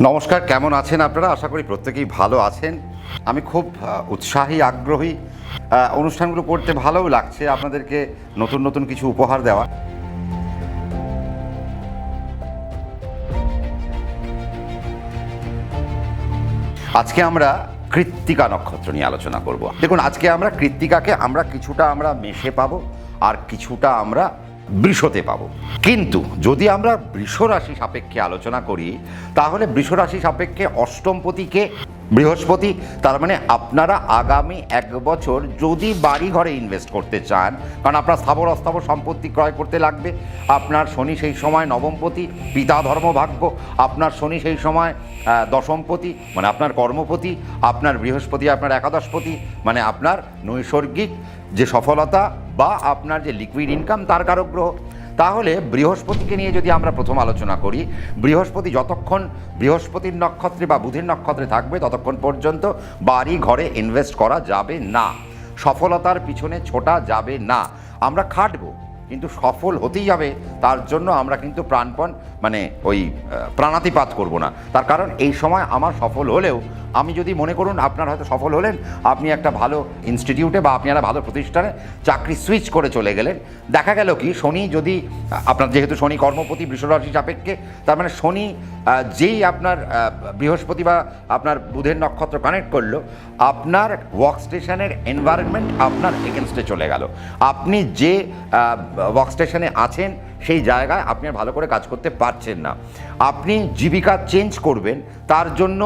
নমস্কার, কেমন আছেন আপনারা? আশা করি প্রত্যেকেই ভালো আছেন। আমি খুব উৎসাহী, আগ্রহী। অনুষ্ঠানগুলো করতে ভালোও লাগছে, আপনাদেরকে নতুন নতুন কিছু উপহার দেওয়া। আজকে আমরা কৃত্তিকা নক্ষত্র নিয়ে আলোচনা করব। দেখুন, আজকে আমরা কৃত্তিকাকে কিছুটা মেষে পাবো, আর কিছুটা আমরা বৃষতে পাবো। কিন্তু যদি আমরা বৃষ রাশি সাপেক্ষে আলোচনা করি, তাহলে বৃষ রাশি সাপেক্ষে অষ্টমপতিকে বৃহস্পতি। তার মানে আপনারা আগামী 1 বছর যদি বাড়ি ঘরে ইনভেস্ট করতে চান, কারণ আপনার স্থাবর অস্থাবর সম্পত্তি ক্রয় করতে লাগবে। আপনার শনি সেই সময় নবমপতি, পিতা ধর্ম ভাগ্য। আপনার শনি সেই সময় দশমপতি, মানে আপনার কর্মপতি। আপনার বৃহস্পতি আপনার একাদশপতি, মানে আপনার নৈসর্গিক যে সফলতা বা আপনার যে লিকুইড ইনকাম, তার কারক গ্রহ। তাহলে বৃহস্পতিকে নিয়ে যদি আমরা প্রথম আলোচনা করি, বৃহস্পতি যতক্ষণ বৃহস্পতির নক্ষত্রে বা বুধের নক্ষত্রে থাকবে, ততক্ষণ পর্যন্ত বাড়ি ঘরে ইনভেস্ট করা যাবে না, সফলতার পিছনে ছোটা যাবে না। আমরা খাটবো, কিন্তু সফল হতেই হবে, তার জন্য আমরা কিন্তু প্রাণপণ প্রাণাতিপাত করব না। তার কারণ এই সময় আমার সফল হলেও, আমি যদি মনে করুন আপনার হয়তো সফল হলেন, আপনি একটা ভালো ইনস্টিটিউটে বা আপনি একটা ভালো প্রতিষ্ঠানে চাকরি সুইচ করে চলে গেলেন। দেখা গেল কি, শনি যদি আপনার, যেহেতু শনি কর্মপতি বৃষরাশি সাপেক্ষে, তার মানে শনি যেই আপনার বৃহস্পতি বা আপনার বুধের নক্ষত্র কানেক্ট করলো, আপনার ওয়ার্ক স্টেশনের এনভায়রনমেন্ট আপনার এগেনস্টে চলে গেল। আপনি যে ওয়ার্ক স্টেশনে আছেন সেই জায়গায় আপনি আর ভালো করে কাজ করতে পারছেন না। আপনি জীবিকা চেঞ্জ করবেন, তার জন্য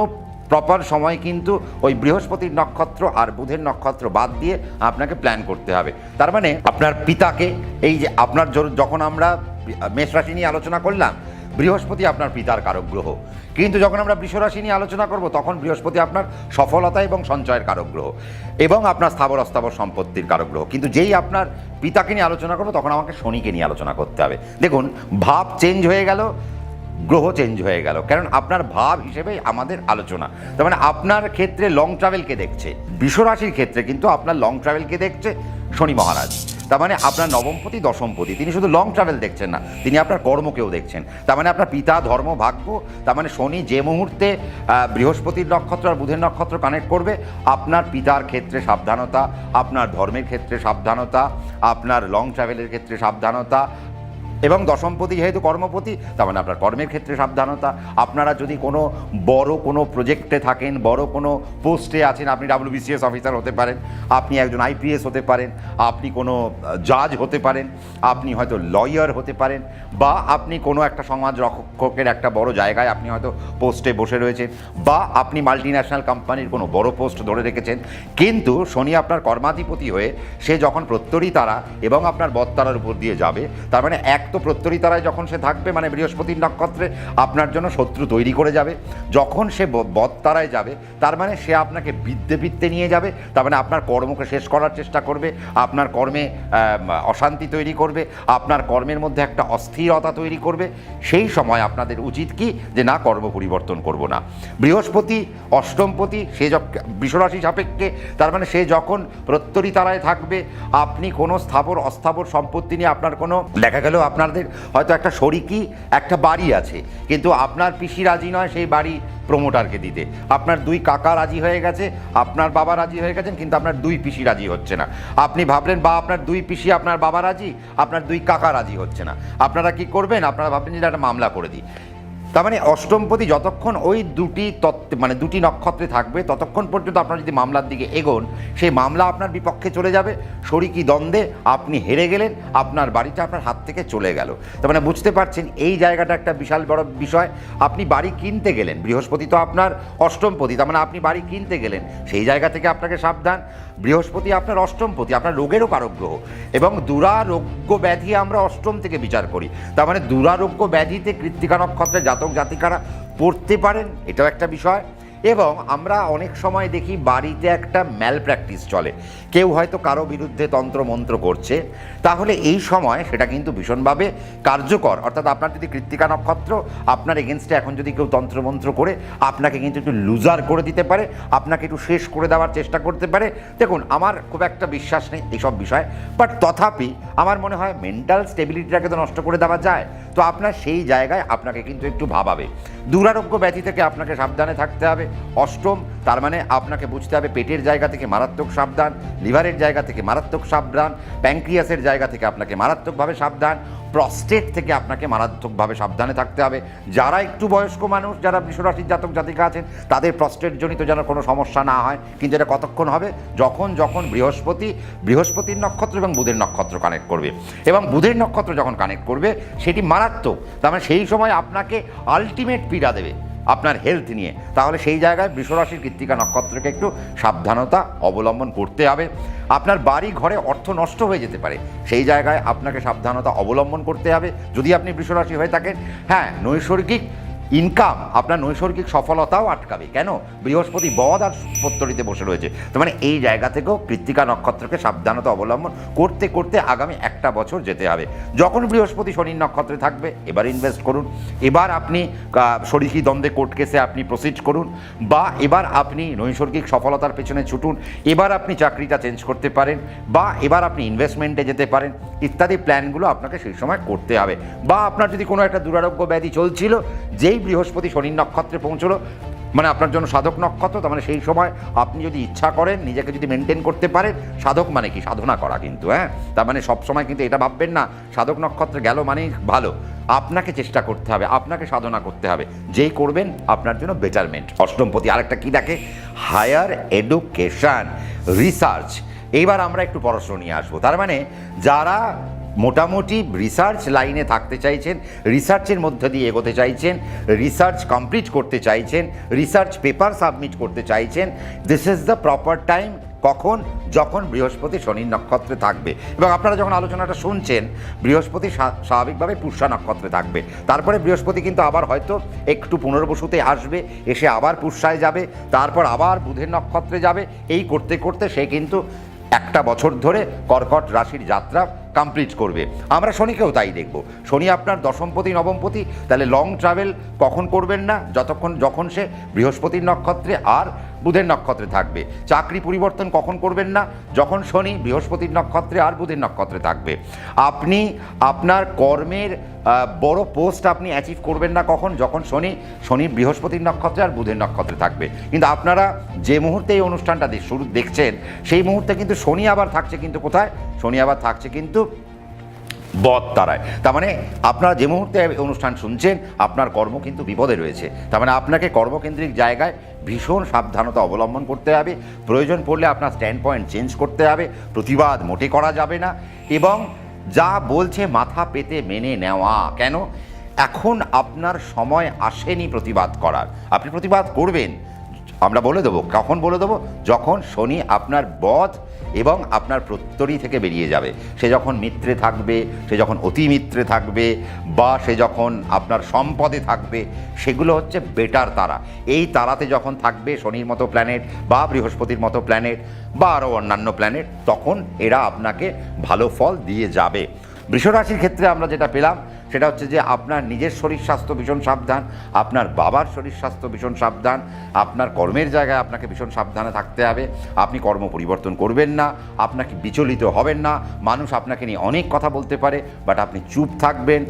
প্রপার সময় কিন্তু ওই বৃহস্পতির নক্ষত্র আর বুধের নক্ষত্র বাদ দিয়ে আপনাকে প্ল্যান করতে হবে। তার মানে আপনার পিতাকে, এই যে আপনার যখন আমরা মেষ রাশি নিয়ে আলোচনা করলাম, বৃহস্পতি আপনার পিতার কারক গ্রহ। কিন্তু যখন আমরা বৃষ রাশি নিয়ে আলোচনা করব, তখন বৃহস্পতি আপনার সফলতা এবং সঞ্চয়ের কারক গ্রহ এবং আপনার স্থাবর অস্থাবর সম্পত্তির কারক গ্রহ। কিন্তু যেই আপনার পিতাকে নিয়ে আলোচনা করবো, তখন আমাকে শনিকে নিয়ে আলোচনা করতে হবে। দেখুন, ভাব চেঞ্জ হয়ে গেল, গ্রহ চেঞ্জ হয়ে গেল, কারণ আপনার ভাব হিসেবেই আমাদের আলোচনা। তার মানে আপনার ক্ষেত্রে লং ট্রাভেলকে দেখছে, বৃষ রাশির ক্ষেত্রে কিন্তু আপনার লং ট্রাভেলকে দেখছে শনি মহারাজ। তার মানে আপনার নবমপতি দশমপতি, তিনি শুধু লং ট্রাভেল দেখছেন না, তিনি আপনার কর্মকেও দেখছেন। তার মানে আপনার পিতা ধর্ম ভাগ্য। তার মানে শনি যে মুহূর্তে বৃহস্পতির নক্ষত্র আর বুধের নক্ষত্র কানেক্ট করবে, আপনার পিতার ক্ষেত্রে সাবধানতা, আপনার ধর্মের ক্ষেত্রে সাবধানতা, আপনার লং ট্রাভেলের ক্ষেত্রে সাবধানতা, এবং দশমপতি যেহেতু কর্মপতি, তার মানে আপনার কর্মের ক্ষেত্রে সাবধানতা। আপনারা যদি বড় কোনো প্রজেক্টে থাকেন, বড় কোনো পোস্টে আছেন, আপনি WBCS অফিসার হতে পারেন, আপনি একজন IPS হতে পারেন, আপনি কোনো জাজ হতে পারেন, আপনি হয়তো লয়ার হতে পারেন, বা আপনি কোনো একটা সমাজ রক্ষকের একটা বড় জায়গায় আপনি হয়তো পোস্টে বসে রয়েছেন, বা আপনি মাল্টিন্যাশনাল কোম্পানির কোনো বড় পোস্ট ধরে রেখেছেন। কিন্তু শনি আপনার কর্মাধিপতি হয়ে সে যখন প্রত্যরী তারা এবং আপনার বৎতারার উপর দিয়ে যাবে, তার মানে এক তো প্রত্যরী তারায় যখন সে থাকবে, মানে বৃহস্পতির নক্ষত্রে, আপনার জন্য শত্রু তৈরি করে যাবে। যখন সে বৎতারায় যাবে, তার মানে সে আপনাকে বিদ্যে নিয়ে যাবে। তার মানে আপনার কর্মকে শেষ করার চেষ্টা করবে, আপনার কর্মে অশান্তি তৈরি করবে, আপনার কর্মের মধ্যে একটা অস্থিরতা তৈরি করবে। সেই সময় আপনাদের উচিত কি, যে না, কর্ম পরিবর্তন করব না। বৃহস্পতি অষ্টমপতি, সে বৃষরাশি সাপেক্ষে, তার মানে সে যখন প্রত্যরী তারায় থাকবে, আপনি কোনো স্থাবর অস্থাবর সম্পত্তি নিয়ে আপনার কোনো, দেখা গেল আপনাদের হয়তো একটা শরিকি একটা বাড়ি আছে, কিন্তু আপনার পিসি রাজি নয় সেই বাড়ি প্রমোটারকে দিতে। আপনার 2 কাকা রাজি হয়ে গেছে, আপনার বাবা রাজি হয়ে গেছেন, কিন্তু আপনার 2 পিসি রাজি হচ্ছে না। আপনি ভাবলেন, বা আপনার 2 পিসি, আপনার বাবা রাজি, আপনার 2 কাকা রাজি হচ্ছে না। আপনারা কি করবেন? আপনারা ভাবলেন যে একটা মামলা করে দিই। তার মানে অষ্টমপতি যতক্ষণ ওই দুটি নক্ষত্রে থাকবে, ততক্ষণ পর্যন্ত আপনারা যদি মামলার দিকে এগোন, সেই মামলা আপনার বিপক্ষে চলে যাবে। শরিকি দ্বন্দ্বে আপনি হেরে গেলেন, আপনার বাড়িটা আপনার হাত থেকে চলে গেল। তার মানে বুঝতে পারছেন, এই জায়গাটা একটা বিশাল বড় বিষয়। আপনি বাড়ি কিনতে গেলেন, বৃহস্পতি তো আপনার অষ্টমপতি, তার মানে আপনি বাড়ি কিনতে গেলেন, সেই জায়গা থেকে আপনাকে সাবধান। বৃহস্পতি আপনার অষ্টমপতি, আপনার রোগেরও কারক গ্রহ, এবং দুরারোগ্য ব্যাধি আমরা অষ্টম থেকে বিচার করি। তার মানে দুরারোগ্য ব্যাধিতে কৃত্তিকা নক্ষত্রের জাতক জাতিকারা পড়তে পারেন, এটাও একটা বিষয়। এবং আমরা অনেক সময় দেখি বাড়িতে একটা ম্যাল প্র্যাকটিস চলে, কেউ হয়তো কারো বিরুদ্ধে তন্ত্রমন্ত্র করছে, তাহলে এই সময় সেটা কিন্তু ভীষণভাবে কার্যকর। অর্থাৎ আপনার যদি কৃত্তিকা নক্ষত্র, আপনার এগেনস্টে এখন যদি কেউ তন্ত্রমন্ত্র করে আপনাকে কিন্তু একটু লুজার করে দিতে পারে, আপনাকে একটু শেষ করে দেওয়ার চেষ্টা করতে পারে। দেখুন, আমার খুব একটা বিশ্বাস নেই এইসব বিষয়ে, বাট তথাপি আমার মনে হয় মেন্টাল স্টেবিলিটিটাকে তো নষ্ট করে দেওয়া যায়। তো আপনার সেই জায়গায় আপনাকে কিন্তু একটু ভাবাবে। দুরারোগ্য ব্যাধি থেকে আপনাকে সাবধানে থাকতে হবে। অষ্টম, তার মানে আপনাকে বুঝতে হবে পেটের জায়গা থেকে মারাত্মক সাবধান, লিভারের জায়গা থেকে মারাত্মক সাবধান, প্যাঙ্ক্রিয়াসের জায়গা থেকে আপনাকে মারাত্মকভাবে সাবধান, প্রস্টেট থেকে আপনাকে মারাত্মকভাবে সাবধানে থাকতে হবে। যারা একটু বয়স্ক মানুষ, যারা বৃষরাশির জাতক জাতিকা আছেন, তাদের প্রস্টেট জনিত যেন কোনো সমস্যা না হয়। কিন্তু এটা কতক্ষণ হবে? যখন বৃহস্পতির নক্ষত্র এবং বুধের নক্ষত্র কানেক্ট করবে, এবং বুধের নক্ষত্র যখন কানেক্ট করবে সেটি মারাত্মক, তার মানে সেই সময় আপনাকে আলটিমেট পীড়া দেবে আপনার হেলথ নিয়ে। তাহলে সেই জায়গায় বৃষরাশির কৃত্তিকা নক্ষত্রকে একটু সাবধানতা অবলম্বন করতে হবে। আপনার বাড়ি ঘরে অর্থ নষ্ট হয়ে যেতে পারে, সেই জায়গায় আপনাকে সাবধানতা অবলম্বন করতে হবে যদি আপনি বৃষরাশি হয়ে থাকেন। হ্যাঁ, নৈসর্গিক ইনকাম, আপনার নৈসর্গিক সফলতাও আটকাবে। কেন? বৃহস্পতি বদ আর পত্তরিতে বসে রয়েছে। তার মানে এই জায়গা থেকেও কৃত্তিকা নক্ষত্রকে সাবধানতা অবলম্বন করতে করতে আগামী একটা বছর যেতে হবে। যখন বৃহস্পতি শনির নক্ষত্রে থাকবে, এবার ইনভেস্ট করুন, এবার আপনি শরিকি দ্বন্দ্বে কোর্ট কেসে আপনি প্রসিড করুন, বা এবার আপনি নৈসর্গিক সফলতার পেছনে ছুটুন, এবার আপনি চাকরিটা চেঞ্জ করতে পারেন, বা এবার আপনি ইনভেস্টমেন্টে যেতে পারেন, ইত্যাদি প্ল্যানগুলো আপনাকে সেই সময় করতে হবে। বা আপনার যদি কোনো একটা দুরারোগ্য ব্যাধি চলছিল, যেই বৃহস্পতি শনির নক্ষত্রে পৌঁছলো, মানে আপনার জন্য সাধক নক্ষত্র, তার মানে সেই সময় আপনি যদি ইচ্ছা করেন, নিজেকে যদি মেনটেন করতে পারেন, সাধক মানে কি? সাধনা করা কিন্তু, হ্যাঁ, তার মানে সবসময় কিন্তু এটা ভাববেন না সাধক নক্ষত্রে গেল মানেই ভালো। আপনাকে চেষ্টা করতে হবে, আপনাকে সাধনা করতে হবে, যেই করবেন আপনার জন্য বেটারমেন্ট। অষ্টমপতি আরেকটা কি দেখে? Higher education, research. এইবার আমরা একটু পড়াশোনা নিয়ে আসবো। তার মানে যারা মোটামুটি রিসার্চ লাইনে থাকতে চাইছেন, রিসার্চের মধ্যে দিয়ে এগোতে চাইছেন, রিসার্চ কমপ্লিট করতে চাইছেন, রিসার্চ পেপার সাবমিট করতে চাইছেন, this is the proper time. কখন? যখন বৃহস্পতি শনির নক্ষত্রে থাকবে। এবং আপনারা যখন আলোচনাটা শুনছেন, বৃহস্পতি স্বাভাবিকভাবে পুষ্যা নক্ষত্রে থাকবে, তারপরে বৃহস্পতি কিন্তু আবার হয়তো একটু পুনর্বসুতে আসবে, এসে আবার পুষ্যায় যাবে, তারপর আবার বুধের নক্ষত্রে যাবে। এই করতে করতে সে কিন্তু একটা বছর ধরে কর্কট রাশির যাত্রা কমপ্লিট করবে। আমরা শনিকেও তাই দেখব। শনি আপনার দশমপতি, নবমপতি, তাহলে লং ট্রাভেল কখন করবেন না? যখন সে বৃহস্পতির নক্ষত্রে আর বুধের নক্ষত্রে থাকবে। চাকরি পরিবর্তন কখন করবেন না? যখন শনি বৃহস্পতির নক্ষত্রে আর বুধের নক্ষত্রে থাকবে। আপনি আপনার কর্মের বড় পোস্ট আপনি অ্যাচিভ করবেন না কখন? যখন শনি বৃহস্পতির নক্ষত্রে আর বুধের নক্ষত্রে থাকবে। কিন্তু আপনারা যে মুহূর্তে এই অনুষ্ঠানটা শুরু দেখছেন, সেই মুহূর্তে কিন্তু শনি আবার থাকছে কিন্তু কোথায়? শনি আবার থাকছে কিন্তু বদ তারায়। তার মানে আপনারা যে মুহূর্তে অনুষ্ঠান শুনছেন, আপনার কর্ম কিন্তু বিপদে রয়েছে। তার মানে আপনাকে কর্মকেন্দ্রিক জায়গায় ভীষণ সাবধানতা অবলম্বন করতে হবে। প্রয়োজন পড়লে আপনার স্ট্যান্ড পয়েন্ট চেঞ্জ করতে হবে, প্রতিবাদ মোটে করা যাবে না, এবং যা বলছে মাথা পেতে মেনে নেওয়া। কেন? এখন আপনার সময় আসেনি প্রতিবাদ করার। আপনি প্রতিবাদ করবেন, আমরা বলে দেবো। কখন বলে দেবো? যখন শনি আপনার বধ এবং আপনার প্রত্যরী থেকে বেরিয়ে যাবে। সে যখন মিত্রে থাকবে, সে যখন অতি মিত্রে থাকবে, বা সে যখন আপনার সম্পদে থাকবে, সেগুলো হচ্ছে বেটার তারা। এই তারাতে যখন থাকবে শনির মতো প্ল্যানেট, বা বৃহস্পতির মতো প্ল্যানেট, বা আরও অন্যান্য প্ল্যানেট, তখন এরা আপনাকে ভালো ফল দিয়ে যাবে। বৃষরাশির ক্ষেত্রে আমরা যেটা পেলাম সেটা হচ্ছে যে আপনার নিজের শরীর স্বাস্থ্য ভীষণ সাবধান, আপনার বাবার শরীর স্বাস্থ্য ভীষণ সাবধান, আপনার কর্মের জায়গায় আপনাকে ভীষণ সাবধানে থাকতে হবে। আপনি কর্ম পরিবর্তন করবেন না, আপনাকে বিচলিত হবেন না। মানুষ আপনাকে নিয়ে অনেক কথা বলতে পারে, বাট আপনি চুপ থাকবেন।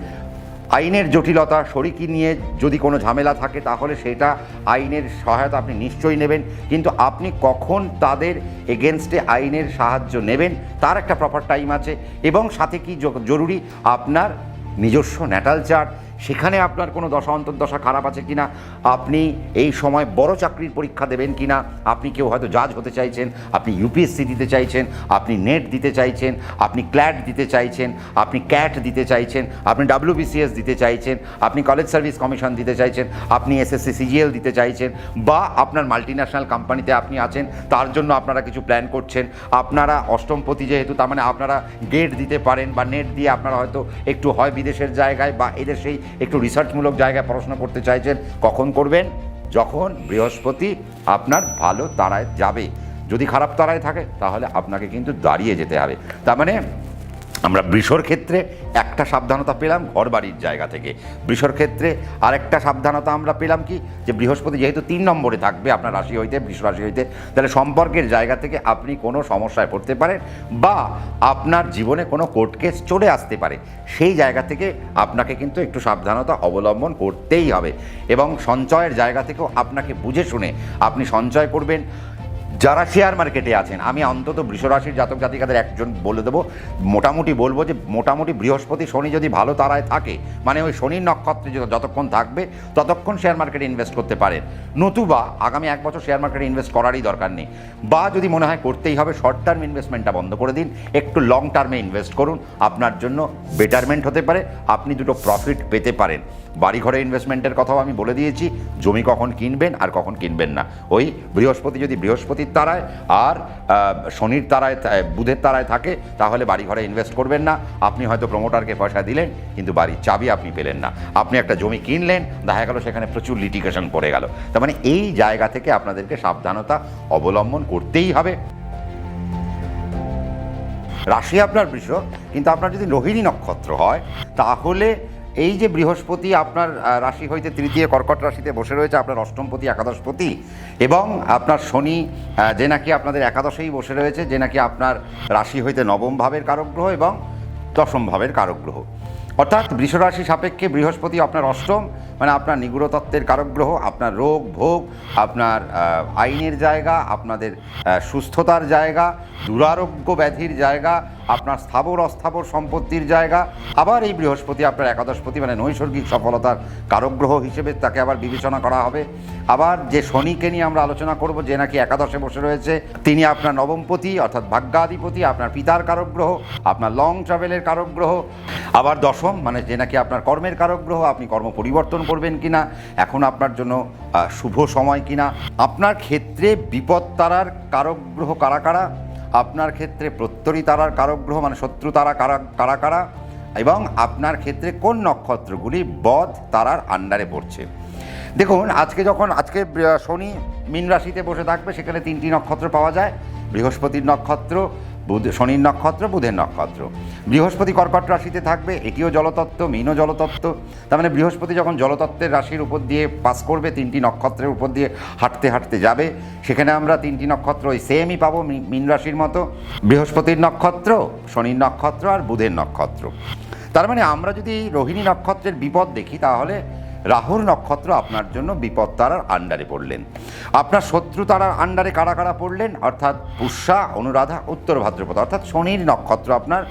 আইনের জটিলতা, শরিকি নিয়ে যদি কোনো ঝামেলা থাকে, তাহলে সেটা আইনের সহায়তা আপনি নিশ্চয়ই নেবেন, কিন্তু আপনি কখন তাদের এগেনস্টে আইনের সাহায্য নেবেন তার একটা প্রপার টাইম আছে। এবং সাথে কি জরুরি, আপনার নিজস্ব ন্যাটাল চার্ট, সেখানে আপনার কোনো দশা অন্তর্দশা খারাপ আছে কিনা, আপনি এই সময় বড় চাকরির পরীক্ষা দেবেন কিনা, আপনি কেউ হয়তো জাজ হতে চাইছেন, আপনি ইউপিএসসি দিতে চাইছেন, আপনি নেট দিতে চাইছেন, আপনি ক্ল্যাট দিতে চাইছেন, আপনি ক্যাট দিতে চাইছেন, আপনি WBCS দিতে চাইছেন, আপনি কলেজ সার্ভিস কমিশন দিতে চাইছেন, আপনি SSC CGL দিতে চাইছেন, বা আপনার মাল্টিন্যাশনাল কোম্পানিতে আপনি আছেন, তার জন্য আপনারা কিছু প্ল্যান করছেন। আপনারা অষ্টমপতি যেহেতু, তার মানে আপনারা গেট দিতে পারেন, বা নেট দিয়ে আপনারা হয়তো একটু হয় বিদেশের জায়গায় বা এদেশেই একটু রিসার্চমূলক জায়গায় পড়াশোনা করতে চাইছেন। কখন করবেন? যখন বৃহস্পতি আপনার ভালো তারায় যাবে। যদি খারাপ তারায় থাকে তাহলে আপনাকে কিন্তু দাঁড়িয়ে যেতে হবে। তার মানে আমরা বৃষর ক্ষেত্রে একটা সাবধানতা পেলাম ঘর বাড়ির জায়গা থেকে। বৃষর ক্ষেত্রে আরেকটা সাবধানতা আমরা পেলাম কি, যে বৃহস্পতি যেহেতু 3 নম্বরে থাকবে আপনার রাশি হইতে, বৃষ রাশি হইতে, তাহলে সম্পর্কের জায়গা থেকে আপনি কোনো সমস্যায় পড়তে পারেন বা আপনার জীবনে কোনো কোর্ট কেস চলে আসতে পারে। সেই জায়গা থেকে আপনাকে কিন্তু একটু সাবধানতা অবলম্বন করতেই হবে এবং সঞ্চয়ের জায়গা থেকেও আপনাকে বুঝে শুনে আপনি সঞ্চয় করবেন। যারা শেয়ার মার্কেটে আছেন, আমি অন্তত বৃষরাশির জাতক জাতিকাদের একজন বলে দেবো, মোটামুটি বলবো যে মোটামুটি বৃহস্পতি শনি যদি ভালো তারায় থাকে, মানে ওই শনির নক্ষত্রে যতক্ষণ থাকবে ততক্ষণ শেয়ার মার্কেটে ইনভেস্ট করতে পারেন। নতুবা আগামী 1 বছর শেয়ার মার্কেটে ইনভেস্ট করারই দরকার নেই, বা যদি মনে হয় করতেই হবে শর্ট টার্ম ইনভেস্টমেন্টটা বন্ধ করে দিন, একটু লং টার্মে ইনভেস্ট করুন, আপনার জন্য বেটারমেন্ট হতে পারে, আপনি দুটো প্রফিট পেতে পারেন। বাড়িঘরে ইনভেস্টমেন্টের কথাও আমি বলে দিয়েছি, জমি কখন কিনবেন আর কখন কিনবেন না। ওই বৃহস্পতি যদি বৃহস্পতির তারায় আর শনির তারায়, বুধের তারায় থাকে তাহলে বাড়িঘরে ইনভেস্ট করবেন না। আপনি হয়তো প্রমোটারকে পয়সা দিলেন কিন্তু বাড়ির চাবি আপনি পেলেন না। আপনি একটা জমি কিনলেন, দেখা গেল সেখানে প্রচুর লিটিগেশন পড়ে গেল। তার মানে এই জায়গা থেকে আপনাদেরকে সাবধানতা অবলম্বন করতেই হবে। রাশি আপনার বৃষ, কিন্তু আপনার যদি রোহিণী নক্ষত্র হয় তাহলে এই যে বৃহস্পতি আপনার রাশি হইতে তৃতীয় কর্কট রাশিতে বসে রয়েছে, আপনার অষ্টমপতি একাদশপতি, এবং আপনার শনি যে নাকি আপনাদের একাদশেই বসে রয়েছে, যে নাকি আপনার রাশি হইতে নবম ভাবের কারক গ্রহ এবং দশম ভাবের কারক গ্রহ। অর্থাৎ বৃষরাশি সাপেক্ষে বৃহস্পতি আপনার অষ্টম, মানে আপনার নিগুড় তত্ত্বের কারক গ্রহ, আপনার রোগ ভোগ, আপনার আইনের জায়গা, আপনাদের সুস্থতার জায়গা, দুরারোগ্য ব্যাধির জায়গা, আপনার স্থাবর অস্থাবর সম্পত্তির জায়গা। আবার এই বৃহস্পতি আপনার একাদশপতি, মানে নৈসর্গিক সফলতার কারক গ্রহ হিসেবে তাকে আবার বিবেচনা করা হবে। আবার যে শনিকে নিয়ে আমরা আলোচনা করব, যে নাকি একাদশে বসে রয়েছে, তিনি আপনার নবমপতি অর্থাৎ ভাগ্যাধিপতি, আপনার পিতার কারক গ্রহ, আপনার লং ট্রাভেলের কারক গ্রহ। আবার দশম, মানে যে নাকি আপনার কর্মের কারক গ্রহ, আপনি কর্ম পরিবর্তন করবেন কিনা, এখন আপনার জন্য শুভ সময় কিনা। আপনার ক্ষেত্রে বিপদ তারার কারক গ্রহ কারা কারা, আপনার ক্ষেত্রে প্রত্যরী তারার কারক গ্রহ মানে শত্রু তারা কারা কারা, এবং আপনার ক্ষেত্রে কোন নক্ষত্রগুলি বধ তারার আন্ডারে পড়ছে। দেখুন, আজকে শনি মীন রাশিতে বসে থাকবে, সেখানে 3টি নক্ষত্র পাওয়া যায়, বৃহস্পতির নক্ষত্র, শনির নক্ষত্র, বুধের নক্ষত্র। বৃহস্পতি কর্কট রাশিতে থাকবে, এটিও জলতত্ত্ব, মীনও জলতত্ত্ব। তার মানে বৃহস্পতি যখন জলতত্ত্বের রাশির উপর দিয়ে পাস করবে, 3টি নক্ষত্রের উপর দিয়ে হাঁটতে হাঁটতে যাবে, সেখানে আমরা 3টি নক্ষত্র ওই সেমই পাবো, মীন রাশির মতো, বৃহস্পতির নক্ষত্র, শনির নক্ষত্র আর বুধের নক্ষত্র। তার মানে আমরা যদি রোহিণী নক্ষত্রের বিপদ দেখি, তাহলে রাহুর নক্ষত্র আপনার জন্য বিপদ তারার আন্ডারে পড়লেন। আপনার শত্রু তারার আন্ডারে কারা কারা পড়লেন, অর্থাৎ পুষ্যা, অনুরাধা, উত্তর ভাদ্রপদ, অর্থাৎ শনির নক্ষত্র আপনার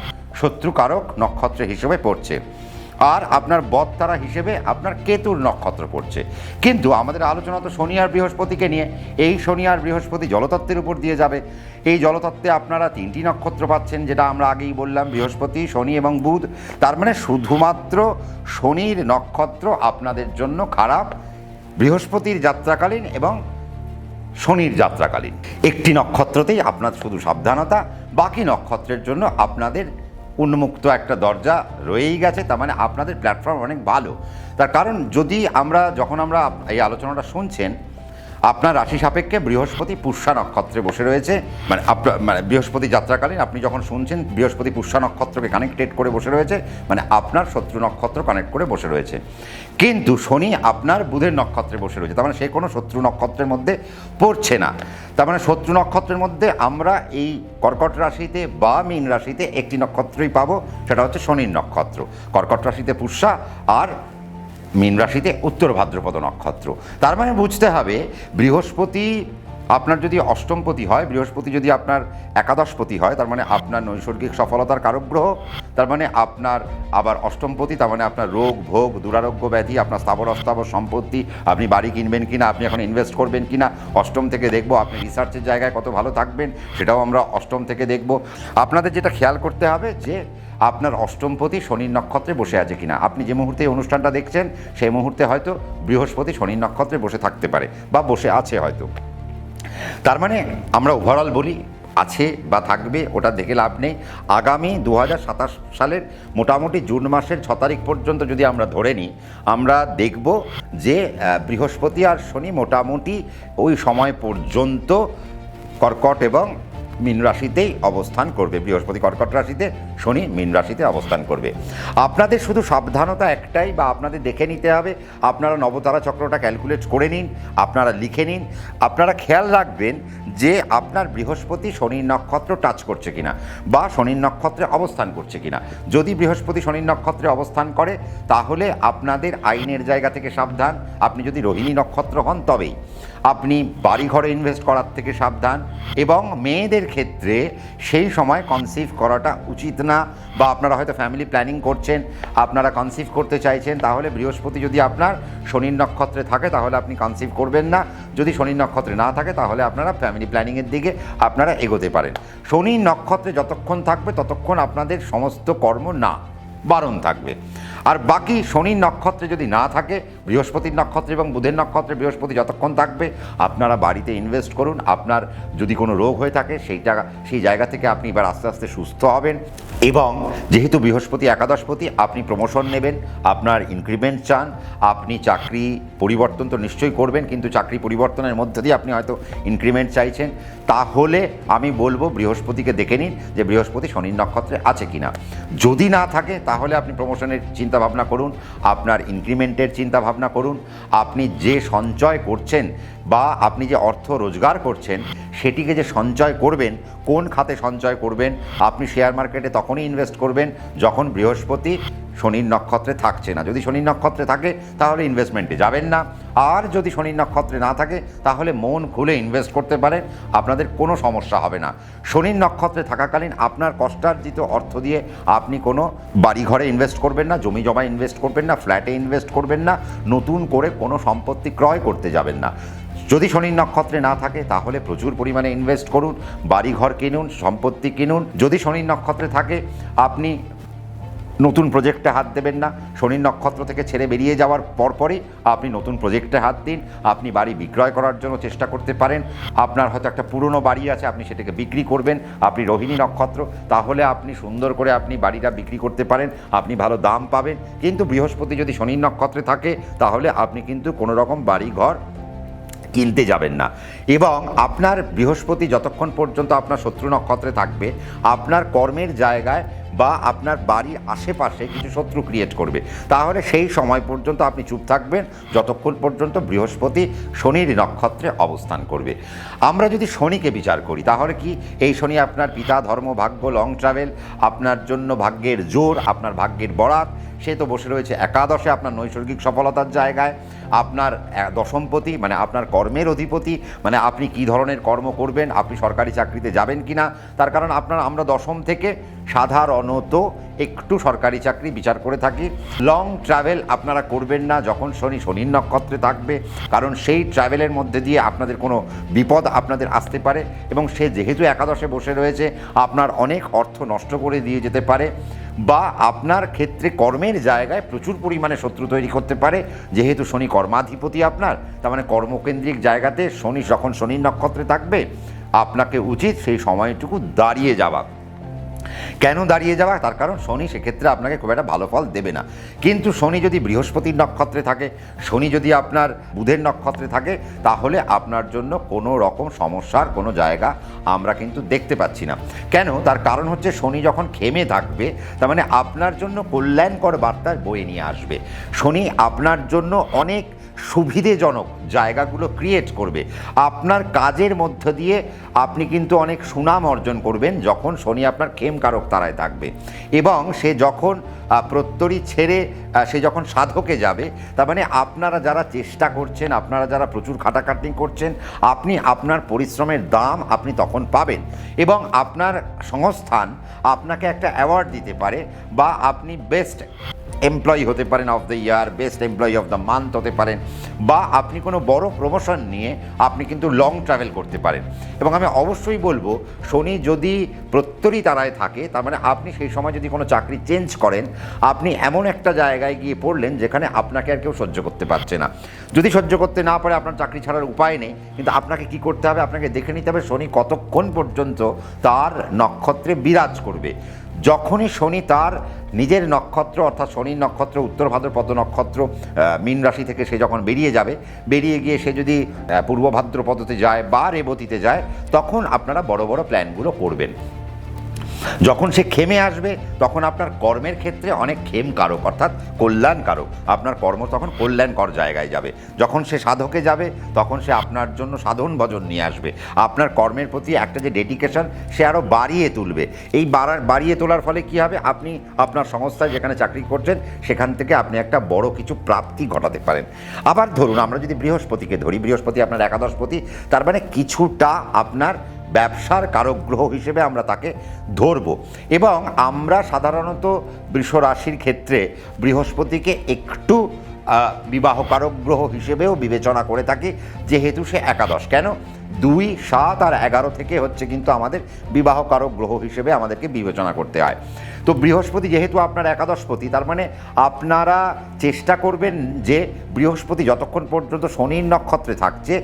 শত্রুকারক নক্ষত্র হিসেবে পড়ছে। আর আপনার বদ তারা হিসেবে আপনার কেতুর নক্ষত্র পড়ছে। কিন্তু আমাদের আলোচনা তো শনি আর বৃহস্পতিকে নিয়ে। এই শনি আর বৃহস্পতি জলতত্ত্বের উপর দিয়ে যাবে। এই জলতত্ত্বে আপনারা 3টি নক্ষত্র পাচ্ছেন, যেটা আমরা আগেই বললাম, বৃহস্পতি, শনি এবং বুধ। তার মানে শুধুমাত্র শনির নক্ষত্র আপনাদের জন্য খারাপ, বৃহস্পতির যাত্রাকালীন এবং শনির যাত্রাকালীন। একটি নক্ষত্রতেই আপনার শুধু সাবধানতা, বাকি নক্ষত্রের জন্য আপনাদের উন্মুক্ত একটা দরজা রয়েই গেছে। তার মানে আপনাদের প্ল্যাটফর্ম অনেক ভালো। তার কারণ যখন আমরা এই আলোচনাটা শুনছেন, আপনার রাশি সাপেক্ষে বৃহস্পতি পুষ্যা নক্ষত্রে বসে রয়েছে, মানে বৃহস্পতি যাত্রাকালীন আপনি যখন শুনছেন বৃহস্পতি পুষ্যা নক্ষত্রকে কানেক্টেড করে বসে রয়েছে, মানে আপনার শত্রু নক্ষত্র কানেক্ট করে বসে রয়েছে। কিন্তু শনি আপনার বুধের নক্ষত্রে বসে রয়েছে, তার মানে সে কোনো শত্রু নক্ষত্রের মধ্যে পড়ছে না। তার মানে শত্রু নক্ষত্রের মধ্যে আমরা এই কর্কট রাশিতে বা মীন রাশিতে একটি নক্ষত্রই পাবো, সেটা হচ্ছে শনির নক্ষত্র। কর্কট রাশিতে পুষ্যা আর মীন রাশিতে উত্তর ভাদ্রপদ নক্ষত্র। তার মানে বুঝতে হবে, বৃহস্পতি আপনার যদি অষ্টমপতি হয়, বৃহস্পতি যদি আপনার একাদশপতি হয়, তার মানে আপনার নৈসর্গিক সফলতার কারক গ্রহ। তার মানে আপনার আবার অষ্টমপতি, তার মানে আপনার রোগ ভোগ, দুরারোগ্য ব্যাধি, আপনার স্থাবর অস্থাবর সম্পত্তি, আপনি বাড়ি কিনবেন কিনা, আপনি এখন ইনভেস্ট করবেন কিনা, অষ্টম থেকে দেখব। আপনি রিসার্চের জায়গায় কত ভালো থাকবেন, সেটাও আমরা অষ্টম থেকে দেখব। আপনাদের যেটা খেয়াল করতে হবে যে আপনার অষ্টমপতি শনির নক্ষত্রে বসে আছে কিনা। আপনি যে মুহূর্তে এই অনুষ্ঠানটা দেখছেন, সেই মুহূর্তে হয়তো বৃহস্পতি শনির নক্ষত্রে বসে থাকতে পারে বা বসে আছে হয়তো। তার মানে আমরা ওভারঅল বলি, আছে বা থাকবে ওটা দেখে লাভ নেই। আগামী 2027 সালের মোটামুটি জুন মাসের 6 তারিখ পর্যন্ত যদি আমরা ধরে নিই, আমরা দেখব যে বৃহস্পতি আর শনি মোটামুটি ওই সময় পর্যন্ত কর্কট এবং মীন রাশিতেই অবস্থান করবে। বৃহস্পতি কর্কট রাশিতে, শনি মীন রাশিতে অবস্থান করবে। আপনাদের শুধু সাবধানতা একটাই, বা আপনাদের দেখে নিতে হবে, আপনারা নবতারা চক্রটা ক্যালকুলেট করে নিন, আপনারা লিখে নিন। আপনারা খেয়াল রাখবেন যে আপনার বৃহস্পতি শনির নক্ষত্র টাচ করছে কিনা, বা শনির নক্ষত্রে অবস্থান করছে কিনা। যদি বৃহস্পতি শনির নক্ষত্রে অবস্থান করে তাহলে আপনাদের আইনের জায়গা থেকে সাবধান। আপনি যদি রোহিণী নক্ষত্র হন তবেই আপনি বাড়িঘরে ইনভেস্ট করার থেকে সাবধান। এবং মেয়েদের ক্ষেত্রে সেই সময় কনসিভ করাটা উচিত না, বা আপনারা হয়তো ফ্যামিলি প্ল্যানিং করছেন, আপনারা কনসিভ করতে চাইছেন, তাহলে বৃহস্পতি যদি আপনার শনির নক্ষত্রে থাকে তাহলে আপনি কনসিভ করবেন না। যদি শনির নক্ষত্রে না থাকে তাহলে আপনারা ফ্যামিলি প্ল্যানিংয়ের দিকে আপনারা এগোতে পারেন। শনির নক্ষত্রে যতক্ষণ থাকবে ততক্ষণ আপনাদের সমস্ত কর্ম না বারণ থাকবে। আর বাকি শনির নক্ষত্রে যদি না থাকে, বৃহস্পতির নক্ষত্রে এবং বুধের নক্ষত্রে বৃহস্পতি যতক্ষণ থাকবে আপনারা বাড়িতে ইনভেস্ট করুন। আপনার যদি কোনো রোগ হয়ে থাকে সেই জায়গা থেকে আপনি এবার আস্তে আস্তে সুস্থ হবেন। এবং যেহেতু বৃহস্পতি একাদশপতি, আপনি প্রমোশন নেবেন, আপনার ইনক্রিমেন্ট চান, আপনি চাকরি পরিবর্তন তো নিশ্চয়ই করবেন, কিন্তু চাকরি পরিবর্তনের মধ্যে দিয়ে আপনি হয়তো ইনক্রিমেন্ট চাইছেন, তাহলে আমি বলবো বৃহস্পতিকে দেখে নিন যে বৃহস্পতি শনির নক্ষত্রে আছে কিনা। যদি না থাকে তাহলে আপনি প্রমোশনের চিন্তা ভাবনা করুন, আপনার ইনক্রিমেন্টের চিন্তা ভাবনা করুন। আপনি যে সঞ্চয় করছেন বা আপনি যে অর্থ রোজগার করছেন সেটিকে যে সঞ্চয় করবেন, কোন খাতে সঞ্চয় করবেন? আপনি শেয়ার মার্কেটে তখনই ইনভেস্ট করবেন যখন বৃহস্পতি শনির নক্ষত্রে থাকছে না। যদি শনির নক্ষত্রে থাকে তাহলে ইনভেস্টমেন্টে যাবেন না, আর যদি শনির নক্ষত্রে না থাকে তাহলে মন খুলে ইনভেস্ট করতে পারেন, আপনাদের কোনো সমস্যা হবে না। শনির নক্ষত্রে থাকাকালীন আপনার কষ্টার্জিত অর্থ দিয়ে আপনি কোনো বাড়িঘরে ইনভেস্ট করবেন না, জমি জমা ইনভেস্ট করবেন না, ফ্ল্যাটে ইনভেস্ট করবেন না, নতুন করে কোনো সম্পত্তি ক্রয় করতে যাবেন না। যদি শনির নক্ষত্রে না থাকে তাহলে প্রচুর পরিমাণে ইনভেস্ট করুন, বাড়িঘর কিনুন, সম্পত্তি কিনুন। যদি শনির নক্ষত্রে থাকে আপনি নতুন প্রজেক্টে হাত দেবেন না। শনির নক্ষত্র থেকে ছেড়ে বেরিয়ে যাওয়ার পরপরই আপনি নতুন প্রজেক্টে হাত দিন। আপনি বাড়ি বিক্রয় করার জন্য চেষ্টা করতে পারেন। আপনার হয়তো একটা পুরনো বাড়ি আছে, আপনি সেটাকে বিক্রি করবেন। আপনি রোহিণী নক্ষত্র, তাহলে আপনি সুন্দর করে আপনি বাড়িটা বিক্রি করতে পারেন, আপনি ভালো দাম পাবেন। কিন্তু বৃহস্পতি যদি শনির নক্ষত্রে থাকে তাহলে আপনি কিন্তু কোনো রকম বাড়ি ঘর কিনতে যাবেন না। এবং আপনার বৃহস্পতি যতক্ষণ পর্যন্ত আপনার শত্রু নক্ষত্রে থাকবে, আপনার কর্মের জায়গায় বা আপনার বাড়ির আশেপাশে কিছু শত্রু ক্রিয়েট করবে। তাহলে সেই সময় পর্যন্ত আপনি চুপ থাকবেন যতক্ষণ পর্যন্ত বৃহস্পতি শনির নক্ষত্রে অবস্থান করবে। আমরা যদি শনিকে বিচার করি তাহলে কি এই শনি আপনার পিতা, ধর্ম, ভাগ্য, লং ট্রাভেল, আপনার জন্য ভাগ্যের জোর, আপনার ভাগ্যের বরাত। সে তো বসে রয়েছে একাদশে, আপনার নৈসর্গিক সফলতার জায়গায়। আপনার দশমপতি মানে আপনার কর্মের অধিপতি, মানে আপনি কি ধরনের কর্ম করবেন, আপনি সরকারি চাকরিতে যাবেন কি না। তার কারণ আমরা দশম থেকে সাধারণত একটু সরকারি চাকরি বিচার করে থাকি। লং ট্রাভেল আপনারা করবেন না যখন শনি শনির নক্ষত্রে থাকবে, কারণ সেই ট্রাভেলের মধ্যে দিয়ে আপনাদের কোনো বিপদ আপনাদের আসতে পারে, এবং সে যেহেতু একাদশে বসে রয়েছে আপনার অনেক অর্থ নষ্ট করে দিয়ে যেতে পারে, বা আপনার ক্ষেত্রে কর্মের জায়গায় প্রচুর পরিমাণে শত্রু তৈরি করতে পারে। যেহেতু শনি কর্মাধিপতি আপনার, তার মানে কর্মকেন্দ্রিক জায়গাতে শনি যখন শনির নক্ষত্রে থাকবে আপনাকে উচিত সেই সময়টুকু দাঁড়িয়ে যাওয়া। কেন দাঁড়িয়ে যাওয়া? তার কারণ শনি সেক্ষেত্রে আপনাকে খুব একটা ভালো ফল দেবে না। কিন্তু শনি যদি বৃহস্পতির নক্ষত্রে থাকে, শনি যদি আপনার বুধের নক্ষত্রে থাকে, তাহলে আপনার জন্য কোনো রকম সমস্যার কোনো জায়গা আমরা কিন্তু দেখতে পাচ্ছি না। কেন? তার কারণ হচ্ছে শনি যখন খেমে থাকবে তার মানে আপনার জন্য কল্যাণকর বার্তা বয়ে নিয়ে আসবে। শনি আপনার জন্য অনেক সুবিধেজনক জায়গাগুলো ক্রিয়েট করবে। আপনার কাজের মধ্য দিয়ে আপনি কিন্তু অনেক সুনাম অর্জন করবেন যখন শনি আপনার খেমকারক তারায় থাকবে। এবং সে যখন প্রত্যরী ছেড়ে সে যখন সাধকে যাবে, তার মানে আপনারা যারা চেষ্টা করছেন, আপনারা যারা প্রচুর খাটাখাটনি করছেন, আপনি আপনার পরিশ্রমের দাম আপনি তখন পাবেন। এবং আপনার সংস্থান আপনাকে একটা অ্যাওয়ার্ড দিতে পারে, বা আপনি বেস্ট এমপ্লয়ি হতে পারেন of the year, best employee of the month হতে পারেন, বা আপনি কোনো বড় প্রমোশন নিয়ে আপনি কিন্তু লং ট্রাভেল করতে পারেন। এবং আমি অবশ্যই বলবো, শনি যদি প্রত্যরী তারায় থাকে, তার মানে আপনি সেই সময় যদি কোনো চাকরি চেঞ্জ করেন, আপনি এমন একটা জায়গায় গিয়ে পড়লেন যেখানে আপনাকে আর কেউ সহ্য করতে পারছে না। যদি সহ্য করতে না পারে, আপনার চাকরি ছাড়ার উপায় নেই, কিন্তু আপনাকে কি করতে হবে, আপনাকে দেখে নিতে হবে শনি কতক্ষণ পর্যন্ত তার নক্ষত্রে বিরাজ করবে। যখনই শনি তার নিজের নক্ষত্র অর্থাৎ শনির নক্ষত্র উত্তর ভাদ্রপদ নক্ষত্র মীন রাশি থেকে সে যখন বেরিয়ে গিয়ে সে যদি পূর্ব ভাদ্রপদতে যায় বা রেবতীতে যায়, তখন আপনারা বড় বড় প্ল্যানগুলো করবেন। যখন সে খেমে আসবে, তখন আপনার কর্মের ক্ষেত্রে অনেক ক্ষেমকারক অর্থাৎ কল্যাণকারক, আপনার কর্ম তখন কল্যাণকর জায়গায় যাবে। যখন সে সাধকে যাবে, তখন সে আপনার জন্য সাধন ভজন নিয়ে আসবে। আপনার কর্মের প্রতি একটা যে ডেডিকেশন, সে আরও বাড়িয়ে তুলবে। এই বাড়িয়ে তোলার ফলে কি হবে, আপনি আপনার সংস্থায় যেখানে চাকরি করছেন সেখান থেকে আপনি একটা বড় কিছু প্রাপ্তি ঘটাতে পারেন। আবার ধরুন, আমরা যদি বৃহস্পতিকে ধরি, বৃহস্পতি আপনার একাদশপতি, তার মানে কিছুটা আপনার ব্যবসার কারক গ্রহ হিসেবে আমরা তাকে ধরব। এবং আমরা সাধারণত বৃষ রাশির ক্ষেত্রে বৃহস্পতিকে একটু বিবাহ কারক গ্রহ হিসেবেও বিবেচনা করে থাকি, যেহেতু সে একাদশ। কেন? 2, 7 আর 11 থেকে হচ্ছে কিন্তু আমাদের বিবাহ কারক গ্রহ হিসেবে আমাদেরকে বিবেচনা করতে হয়। তো বৃহস্পতি যেহেতু আপনার একাদশপতি, তার মানে আপনারা চেষ্টা করবেন যে বৃহস্পতি যতক্ষণ পর্যন্ত শনির নক্ষত্রে থাকছে,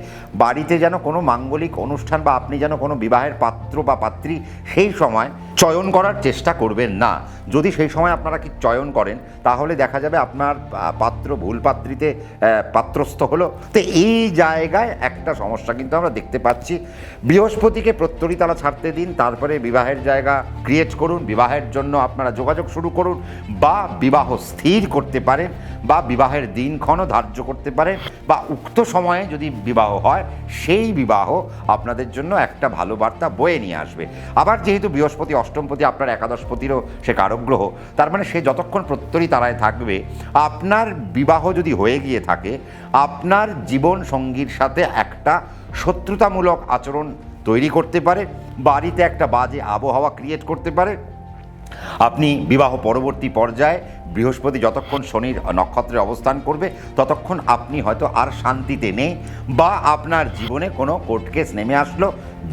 বাড়িতে যেন কোনো মাঙ্গলিক অনুষ্ঠান বা আপনি যেন কোনো বিবাহের পাত্র বা পাত্রী সেই সময় চয়ন করার চেষ্টা করবেন না। যদি সেই সময় আপনারা কি চয়ন করেন, তাহলে দেখা যাবে আপনার পাত্র ভুল পাত্রীতে পাত্রস্থ হলো। তো এই জায়গায় একটা সমস্যা কিন্তু আমরা দেখতে পাচ্ছি। বৃহস্পতিকে প্রত্যরী তারা ছাড়তে দিন, তারপরে বিবাহের জায়গা ক্রিয়েট করুন, বিবাহের জন্য আপনারা যোগাযোগ শুরু করুন, বা বিবাহ স্থির করতে পারেন, বা বিবাহের দিনক্ষণও ধার্য করতে পারেন, বা উক্ত সময়ে যদি বিবাহ হয়, সেই বিবাহ আপনাদের জন্য একটা ভালো বার্তা বয়ে নিয়ে আসবে। আবার যেহেতু বৃহস্পতি অষ্টমপতি, আপনার একাদশপতিরও সে কারক গ্রহ, তার মানে সে যতক্ষণ প্রত্যরী তারায় থাকবে, আপনার বিবাহ যদি হয়ে গিয়ে থাকে, আপনার জীবন সঙ্গীর সাথে একটা শত্রুতামূলক আচরণ তৈরি করতে পারে, বাড়িতে একটা বাজে আবহাওয়া ক্রিয়েট করতে পারে। আপনি বিবাহ পরবর্তী পর্যায়ে বৃহস্পতি যতক্ষণ শনির নক্ষত্রে অবস্থান করবে, ততক্ষণ আপনি হয়তো আর শান্তিতে নেই, বা আপনার জীবনে কোনো কোর্ট কেস নেমে আসলো